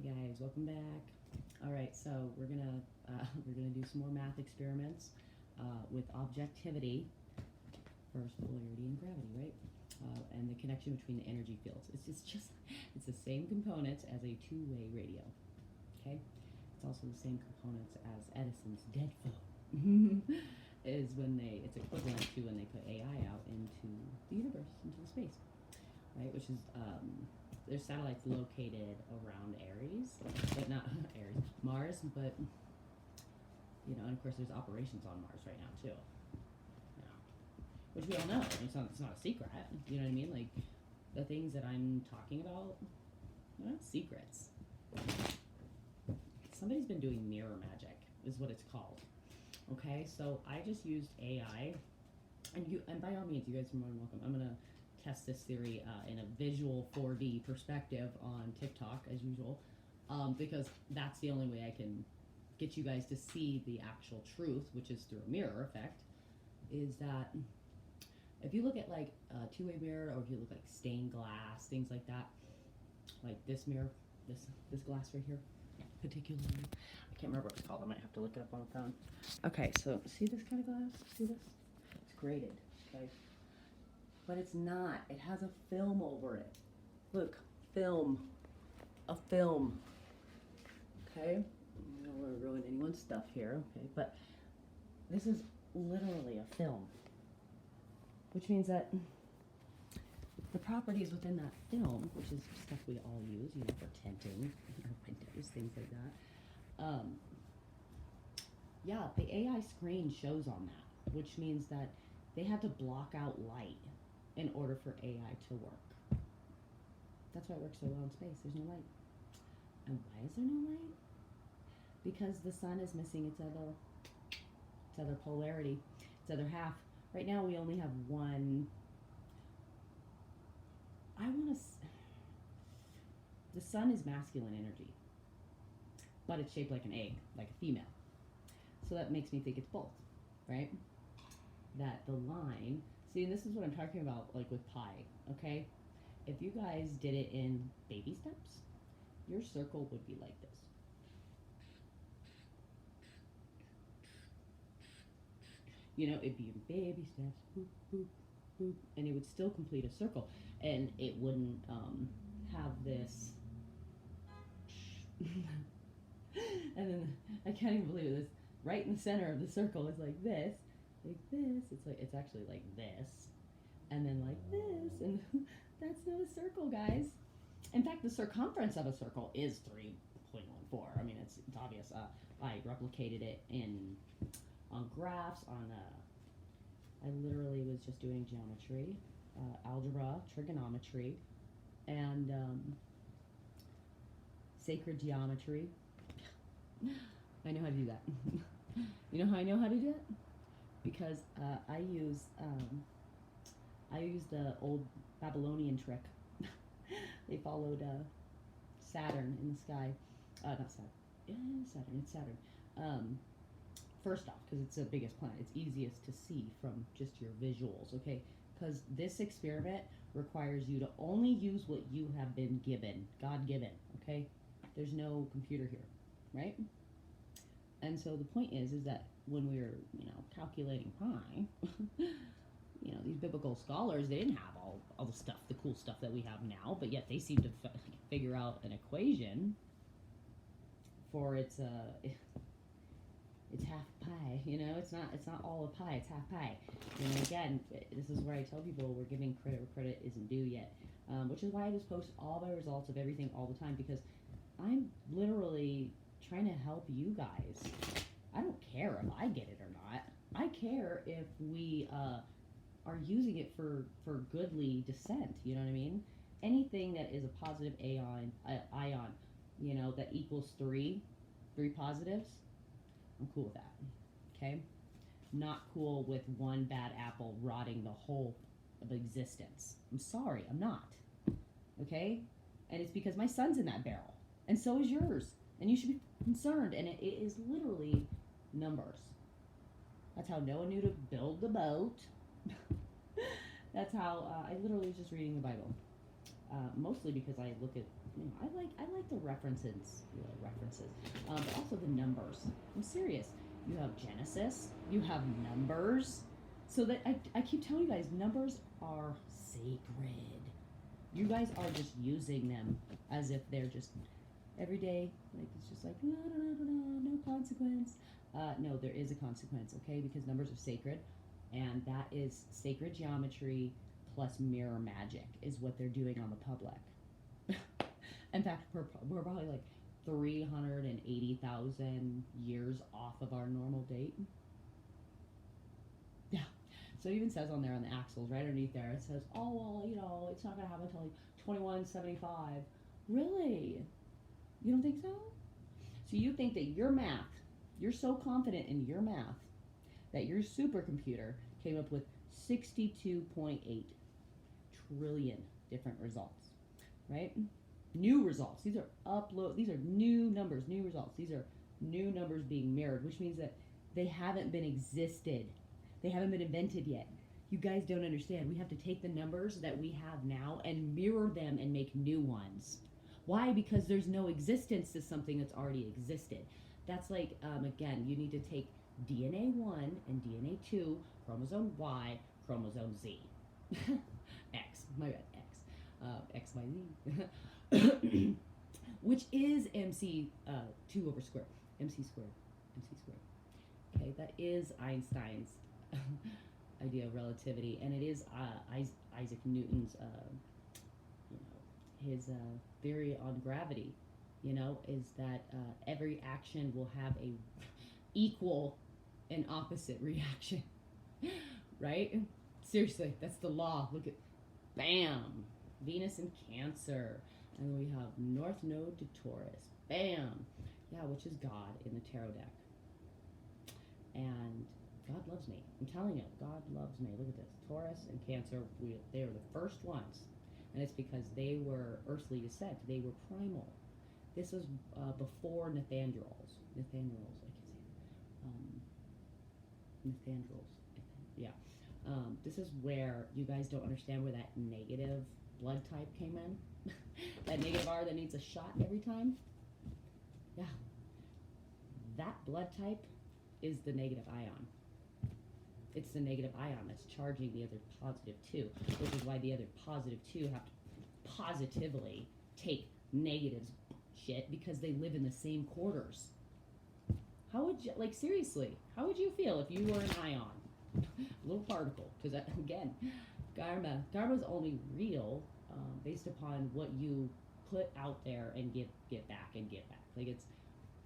guys, welcome back. All right, so we're gonna do some more math experiments with objectivity versus polarity and gravity, right? And the connection between the energy fields. It's the same components as a two-way radio. Okay, it's also the same components as Edison's dead phone. It's equivalent to when they put AI out into the universe, into the space, right? Which is there's satellites located around Aries, but not Aries, Mars, but and of course there's operations on Mars right now too. Which we all know. It's not a secret. You know what I mean? Like the things that I'm talking about, they're not secrets. Somebody's been doing mirror magic, is what it's called. Okay, so I just used AI, and by all means, you guys are more than welcome. I'm gonna test this theory in a visual 4D perspective on TikTok as usual, because that's the only way I can get you guys to see the actual truth, which is through a mirror effect. Is that if you look at like a two-way mirror, or if you look like stained glass, things like that, like this mirror, this glass right here, particularly, I can't remember what it's called. I might have to look it up on the phone. Okay, so see this kind of glass? See this? It's graded, okay? But it's not. It has a film over it. Look, film. A film. Okay? I don't want to ruin anyone's stuff here, okay? But this is literally a film. Which means that the properties within that film, which is stuff we all use, for tinting, our windows, things like that. Yeah, the AI screen shows on that, which means that they had to block out light in order for AI to work. That's why it works so well in space. There's no light. And why is there no light? Because the sun is missing its other polarity, its other half. Right now we only have one. The sun is masculine energy, but it's shaped like an egg, like a female. So that makes me think it's both, right? That the line, see, this is what I'm talking about, like with pi, okay? If you guys did it in baby steps, your circle would be like this. It'd be in baby steps, boop, boop, boop, and it would still complete a circle, and it wouldn't have this. And then I can't even believe this. Right in the center of the circle is like this, like this. It's actually like this, and then like this, and that's not a circle, guys. In fact, the circumference of a circle is 3.14. I mean, it's obvious. I replicated it on graphs. I literally was just doing geometry, algebra, trigonometry, and sacred geometry. I know how to do that. You know how I know how to do it? Because I use the old Babylonian trick. They followed Saturn in the sky. Not Saturn. Yeah, Saturn. It's Saturn. First off, because it's the biggest planet, it's easiest to see from just your visuals, okay? Because this experiment requires you to only use what you have been given, God-given, okay? There's no computer here, right? And so the point is that when we were, calculating pi, these biblical scholars, they didn't have all the stuff, the cool stuff that we have now, but yet they seem to figure out an equation for its half pi. It's not all of pi, it's half pi. Again, this is where I tell people we're giving credit where credit isn't due yet, which is why I just post all my results of everything all the time, because I'm literally trying to help you guys. I don't care if I get it or not. I care if we are using it for goodly descent. You know what I mean? Anything that is a positive ion, that equals three positives, I'm cool with that. Okay? Not cool with one bad apple rotting the whole of existence. I'm sorry, I'm not. Okay? And it's because my son's in that barrel. And so is yours. And you should be concerned. And it is literally numbers. That's how Noah knew to build the boat. That's how I literally was just reading the Bible. Mostly because I look at, I like the references, but also the numbers. I'm serious. You have Genesis, you have numbers. So that I keep telling you guys, numbers are sacred. You guys are just using them as if they're just every day, like it's just like la, da, da, da, da, no consequence. No, there is a consequence, okay? Because numbers are sacred, and that is sacred geometry plus mirror magic is what they're doing on the public. In fact, we're probably like 380,000 years off of our normal date. Yeah. So it even says on there on the axles, right underneath there, it says, oh, well, you know, it's not going to happen until like 2175. Really? You don't think so? So you think that your math, you're so confident in your math that your supercomputer came up with 62.8 trillion different results, right? New results. These are new numbers, new results. These are new numbers being mirrored, which means that they haven't been existed. They haven't been invented yet. You guys don't understand. We have to take the numbers that we have now and mirror them and make new ones. Why? Because there's no existence to something that's already existed. That's like, again, you need to take DNA 1 and DNA 2, chromosome Y, chromosome Z. X, my bad, X, Y, Z. Which is MC 2 over square, MC squared. Okay, that is Einstein's idea of relativity, and it is Isaac Newton's, his theory on gravity. Is that every action will have a equal and opposite reaction, right? Seriously, that's the law. Look at, bam, Venus in Cancer, and then we have North Node to Taurus, bam, yeah, which is God in the tarot deck. And God loves me. I'm telling you, God loves me. Look at this. Taurus and Cancer, they are the first ones. And it's because they were earthly descent. They were primal. This was before Nathandrals. I can't say Nathandrals. Yeah. This is where you guys don't understand where that negative blood type came in. That negative R that needs a shot every time. Yeah. That blood type is the negative ion. It's the negative ion that's charging the other positive 2, which is why the other positive 2 have to positively take negatives shit because they live in the same quarters. How would you, like, seriously, how would you feel if you were an ion? A little particle, because again, karma's only real based upon what you put out there and get back. Like, it's,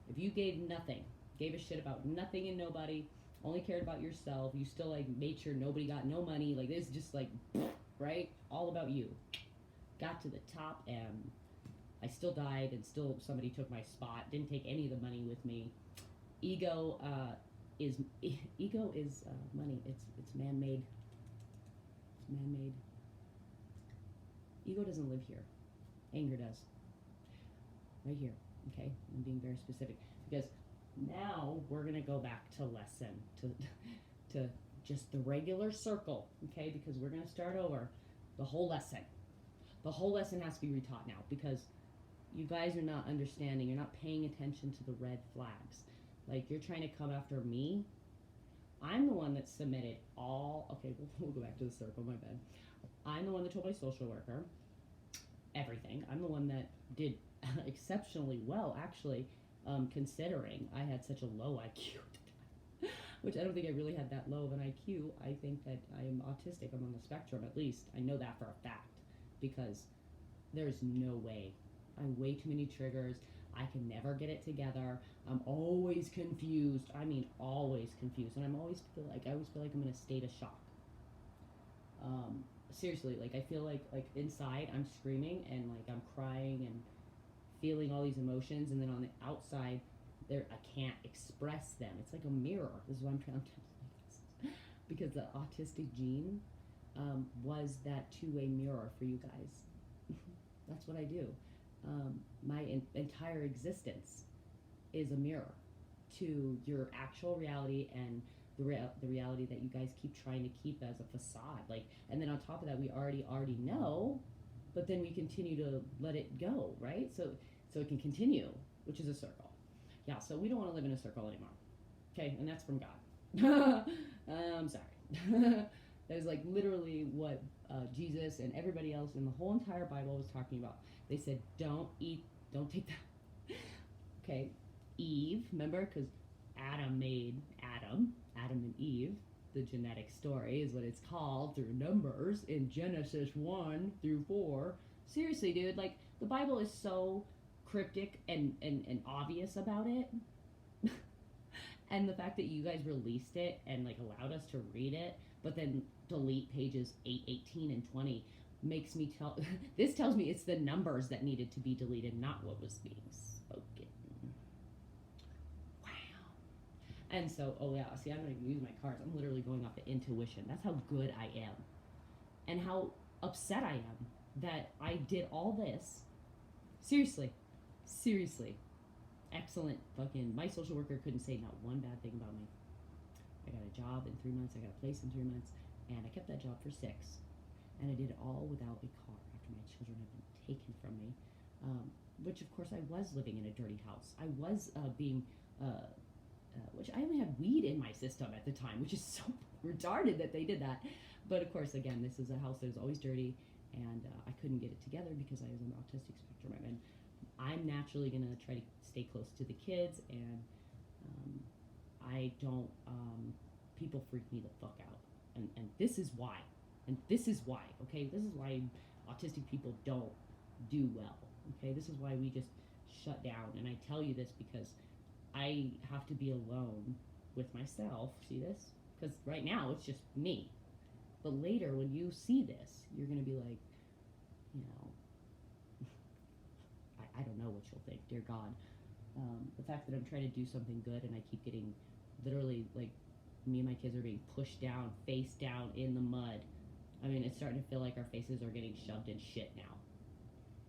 if you gave a shit about nothing and nobody, only cared about yourself, you still like made sure nobody got no money, like this, just like, right, all about you, got to the top and I still died and still somebody took my spot, didn't take any of the money with me. Ego is money. It's man-made. Ego doesn't live here. Anger does. Right here. Okay, I'm being very specific because now we're gonna go back to lesson to just the regular circle. Okay, because we're gonna start over the whole lesson. The whole lesson has to be retaught now because you guys are not understanding. You're not paying attention to the red flags. Like, you're trying to come after me. I'm the one that submitted all... Okay, we'll go back to the circle, my bad. I'm the one that told my social worker everything. I'm the one that did exceptionally well, actually, considering I had such a low IQ. Which I don't think I really had that low of an IQ. I think that I am autistic. I'm on the spectrum, at least. I know that for a fact. Because there's no way. I have way too many triggers. I can never get it together. I'm always confused. I mean, always confused. And I always feel like I'm in a state of shock. Seriously, like, I feel like inside I'm screaming and like I'm crying and feeling all these emotions, and then on the outside, I can't express them. It's like a mirror. This is what I'm trying to do. Because the autistic gene was that two-way mirror for you guys. That's what I do. My entire existence is a mirror to your actual reality and the reality that you guys keep trying to keep as a facade. Like, and then on top of that, we already know, but then we continue to let it go, right? So so it can continue, which is a circle. Yeah, so we don't want to live in a circle anymore. Okay, and that's from God. I'm sorry. That is like literally what Jesus and everybody else in the whole entire Bible was talking about. They said, don't take that. Okay, Eve, remember? Because Adam made Adam and Eve. The genetic story is what it's called through Numbers in Genesis 1 through 4. Seriously, dude, like the Bible is so cryptic and obvious about it. And the fact that you guys released it and like allowed us to read it, but then delete pages 8, 18, and 20 makes me tell this tells me it's the numbers that needed to be deleted, not what was being spoken. Wow. And so, oh yeah, see, I'm going to use my cards. I'm literally going off of intuition. That's how good I am. And how upset I am that I did all this. Seriously. Excellent fucking, my social worker couldn't say not one bad thing about me. I got a job in 3 months, I got a place in 3 months, and I kept that job for 6. And I did it all without a car after my children had been taken from me. Which of course I was living in a dirty house. I was which I only had weed in my system at the time, which is so retarded that they did that. But of course, again, this is a house that was always dirty, and I couldn't get it together because I was on the autistic spectrum. And I'm naturally going to try to stay close to the kids, and I don't, people freak me the fuck out. And this is why. Okay? This is why autistic people don't do well. Okay? This is why we just shut down. And I tell you this because I have to be alone with myself. See this? Because right now it's just me. But later, when you see this, you're going to be like, you know, I don't know what you'll think, dear God. The fact that I'm trying to do something good and I keep getting literally, like, me and my kids are being pushed down, face down in the mud. I mean, it's starting to feel like our faces are getting shoved in shit now.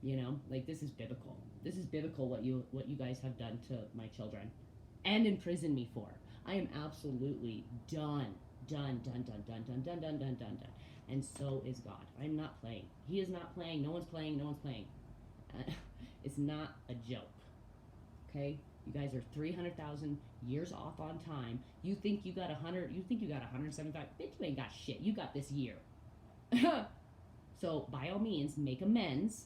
You know? Like, this is biblical. This is biblical what you guys have done to my children and imprisoned me for. I am absolutely done. And so is God. I'm not playing. He is not playing. No one's playing. It's not a joke. Okay? You guys are 300,000 years off on time. You think you got 100, you think you got 175. Bitch, you ain't got shit. You got this year. So, by all means, make amends.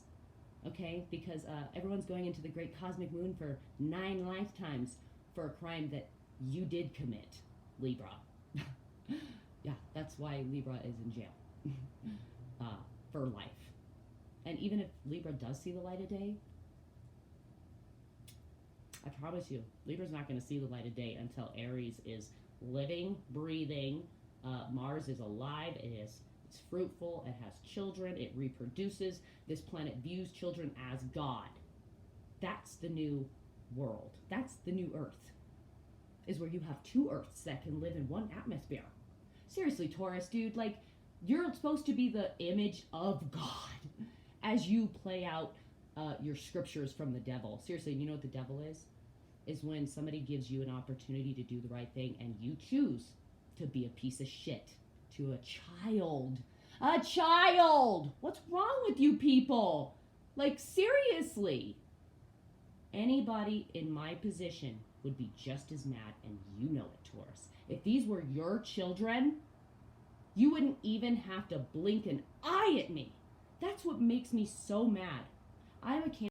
Okay? Because everyone's going into the great cosmic moon for 9 lifetimes for a crime that you did commit, Libra. Yeah, that's why Libra is in jail. For life. And even if Libra does see the light of day, I promise you, Libra's not going to see the light of day until Aries is living, breathing. Mars is alive. It's fruitful. It has children. It reproduces. This planet views children as God. That's the new world. That's the new Earth. Is where you have 2 Earths that can live in one atmosphere. Seriously, Taurus, dude, like, you're supposed to be the image of God as you play out your scriptures from the devil. Seriously, you know what the devil is? Is when somebody gives you an opportunity to do the right thing and you choose to be a piece of shit to a child. A child! What's wrong with you people? Like, seriously. Anybody in my position would be just as mad, and you know it, Taurus. If these were your children, you wouldn't even have to blink an eye at me. That's what makes me so mad. I'm a